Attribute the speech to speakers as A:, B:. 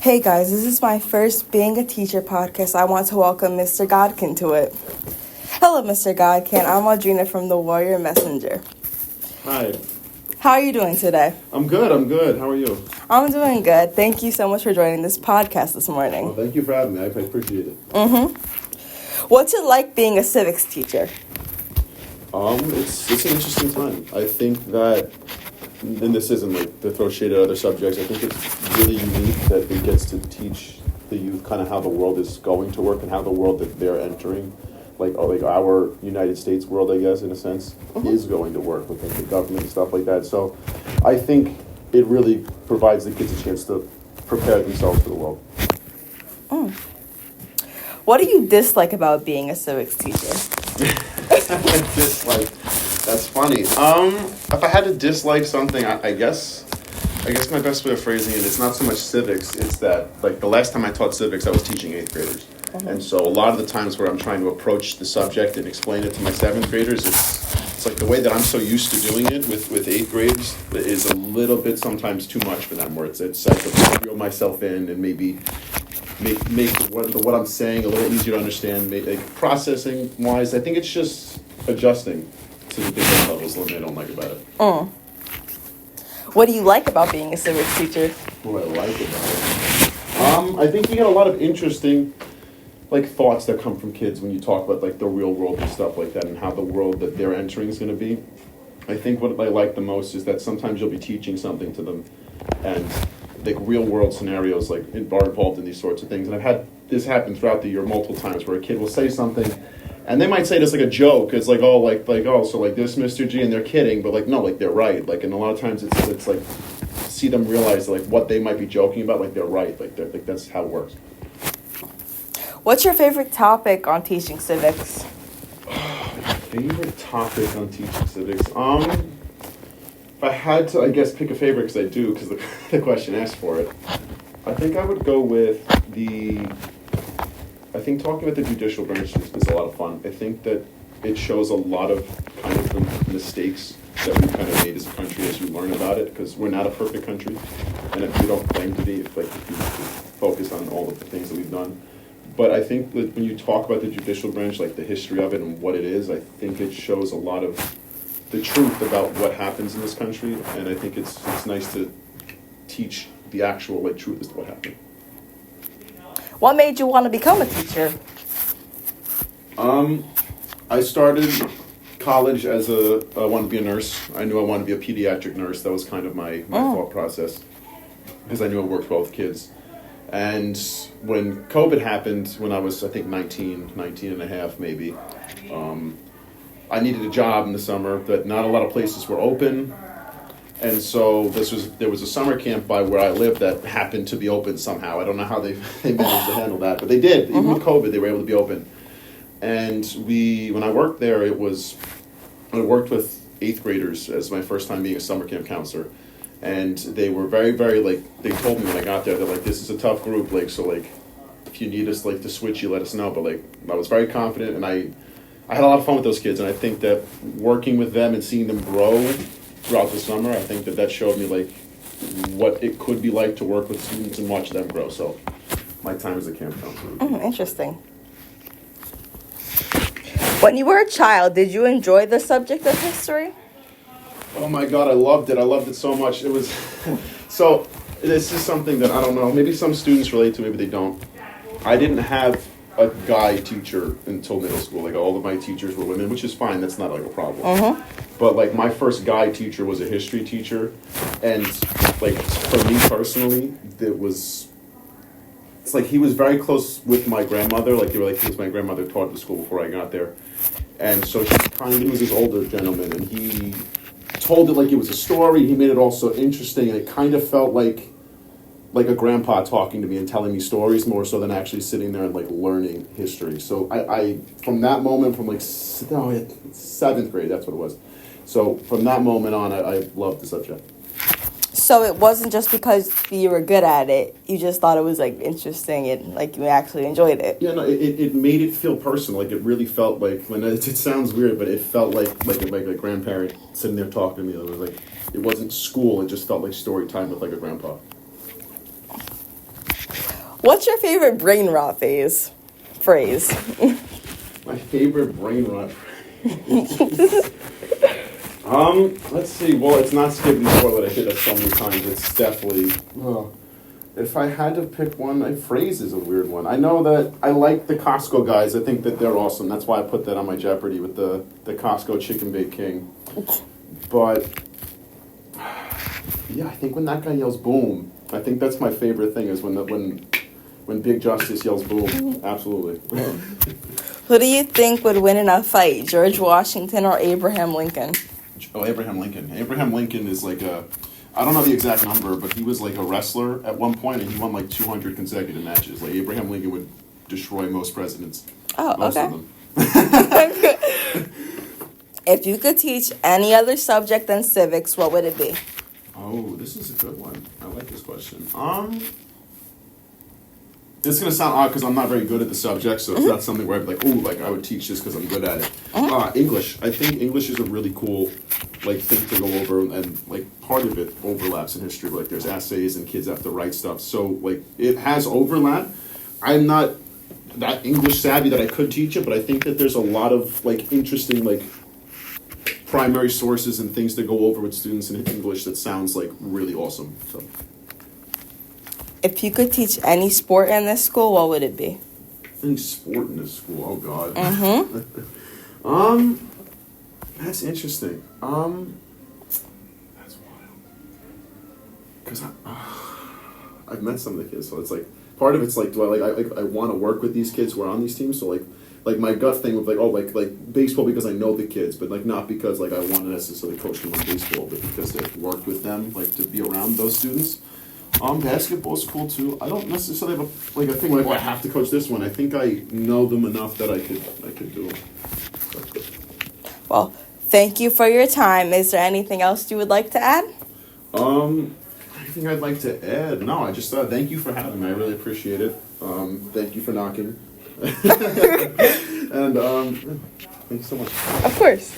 A: Hey guys, this is my first Being a Teacher podcast. I want to welcome Mr. Godkin to it. Hello, Mr. Godkin. I'm Audrina from the Warrior Messenger.
B: Hi.
A: How are you doing today?
B: I'm good. How are you?
A: I'm doing good. Thank you so much for joining this podcast this morning.
B: Well, thank you for having me. I appreciate it.
A: What's it like being a civics teacher?
B: It's an interesting time. I think that, and this isn't like to throw shade at other subjects, I think it's really unique that it gets to teach the youth kind of how the world is going to work and how the world that they're entering, like our United States world, I guess, in a sense, is going to work with the government and stuff like that. So I think it really provides the kids a chance to prepare themselves for the world.
A: What do you dislike about being a civics teacher?
B: Dislike. That's funny. If I had to dislike something, I guess my best way of phrasing it, it's not so much civics, it's that, like, the last time I taught civics, I was teaching 8th graders. And so a lot of the times where I'm trying to approach the subject and explain it to my 7th graders, it's like the way that I'm so used to doing it with 8th grades is a little bit sometimes too much for them, where it's like to reel myself in and maybe make what I'm saying a little easier to understand, like processing wise. I think it's just adjusting to the different levels that I don't like about it.
A: What do you like about being a civics teacher?
B: What I like about it, I think you get a lot of interesting, like, thoughts that come from kids when you talk about, like, the real world and stuff like that, and how the world that they're entering is going to be. I think what I like the most is that sometimes you'll be teaching something to them, and like real world scenarios like are involved in these sorts of things. And I've had this happen throughout the year multiple times where a kid will say something, and they might say this like a joke. It's like, oh, so like this, Mr. G, and they're kidding, but like no, like they're right. Like, and a lot of times it's like see them realize like what they might be joking about, like they're right. Like that's how it works.
A: What's your favorite topic on teaching civics?
B: Favorite topic on teaching civics? If I had to, I guess, pick a favorite, because I do, because the question asked for it, I think I would go with I think talking about the judicial branch is a lot of fun. I think that it shows a lot of kind of the mistakes that we kind of made as a country as you learn about it, because we're not a perfect country, and if we don't claim to be, if you focus on all of the things that we've done. But I think that when you talk about the judicial branch, like the history of it and what it is, I think it shows a lot of the truth about what happens in this country, and I think it's nice to teach the actual truth as to what happened.
A: What made you want to become a teacher?
B: I started college as I wanted to be a nurse. I knew I wanted to be a pediatric nurse. That was kind of my thought process, because I knew I worked well with kids. And when COVID happened, when I was, I think, 19 and a half maybe, I needed a job in the summer, that not a lot of places were open. And so there was a summer camp by where I lived that happened to be open somehow. I don't know how they managed to handle that, but they did. Even with COVID, they were able to be open. And when I worked there, I worked with 8th graders as my first time being a summer camp counselor. And they were very, very, they told me when I got there, they're like, this is a tough group, so if you need us, to switch, you let us know. But, I was very confident, and I had a lot of fun with those kids, and I think that working with them and seeing them grow throughout the summer, I think that showed me, what it could be like to work with students and watch them grow. So, my time as a camp counselor.
A: Interesting. When you were a child, did you enjoy the subject of history?
B: Oh my God, I loved it. I loved it so much. It was, so this is something that I don't know, maybe some students relate to, maybe they don't. I didn't have a guy teacher until middle school. All of my teachers were women, which is fine. That's not a problem. But my first guy teacher was a history teacher. And for me personally, it's he was very close with my grandmother. Because my grandmother taught at the school before I got there. And so he was this older gentleman, and he told it like it was a story. He made it all so interesting, and it kind of felt like a grandpa talking to me and telling me stories more so than actually sitting there and learning history. So I from that moment, from 7th grade, that's what it was. So from that moment on, I loved the subject.
A: So it wasn't just because you were good at it, you just thought it was interesting and you actually enjoyed it.
B: Yeah, no, it made it feel personal. It really felt it sounds weird, but it felt like a grandparent sitting there talking to me. It was it wasn't school, it just felt like story time with a grandpa.
A: What's your favorite brain rot phrase?
B: My favorite brain rot. Let's see. Well, it's not skipping the toilet. I did that so many times. It's definitely. If I had to pick one, my phrase is a weird one. I know that I like the Costco guys. I think that they're awesome. That's why I put that on my Jeopardy with the Costco Chicken Bake King. But yeah, I think when that guy yells "boom," I think that's my favorite thing. Is when Big Justice yells "boom." Absolutely.
A: Who do you think would win in a fight, George Washington or Abraham Lincoln?
B: Oh, Abraham Lincoln. Abraham Lincoln is like I don't know the exact number, but he was like a wrestler at one point, and he won like 200 consecutive matches. Like Abraham Lincoln would destroy most presidents.
A: Oh,
B: most
A: okay.
B: of them.
A: If you could teach any other subject than civics, what would it be?
B: Oh, this is a good one. I like this question. It's gonna sound odd because I'm not very good at the subject, so it's not something where I'd be like, ooh, like I would teach this because I'm good at it. English. I think English is a really cool like thing to go over, and like part of it overlaps in history. Like there's essays and kids have to write stuff, so like it has overlap. I'm not that English savvy that I could teach it, but I think that there's a lot of like interesting like primary sources and things to go over with students in English that sounds like really awesome. So.
A: If you could teach any sport in this school, what would it be?
B: Any sport in this school? Oh God. That's interesting. That's wild. Because I've met some of the kids, so it's like part of it's like, do I I want to work with these kids who are on these teams? So like my gut thing would be like, like baseball because I know the kids, but like not because like I want to necessarily coach them on baseball, but because I've worked with them, like to be around those students. Basketball's cool too. I don't necessarily have a thing like, I have to coach this one. I think I know them enough that I could do them.
A: Well, thank you for your time. Is there anything else you would like to add?
B: Anything I'd like to add? No, I just thank you for having me. I really appreciate it. Thank you for knocking. And thank you so much.
A: Of course.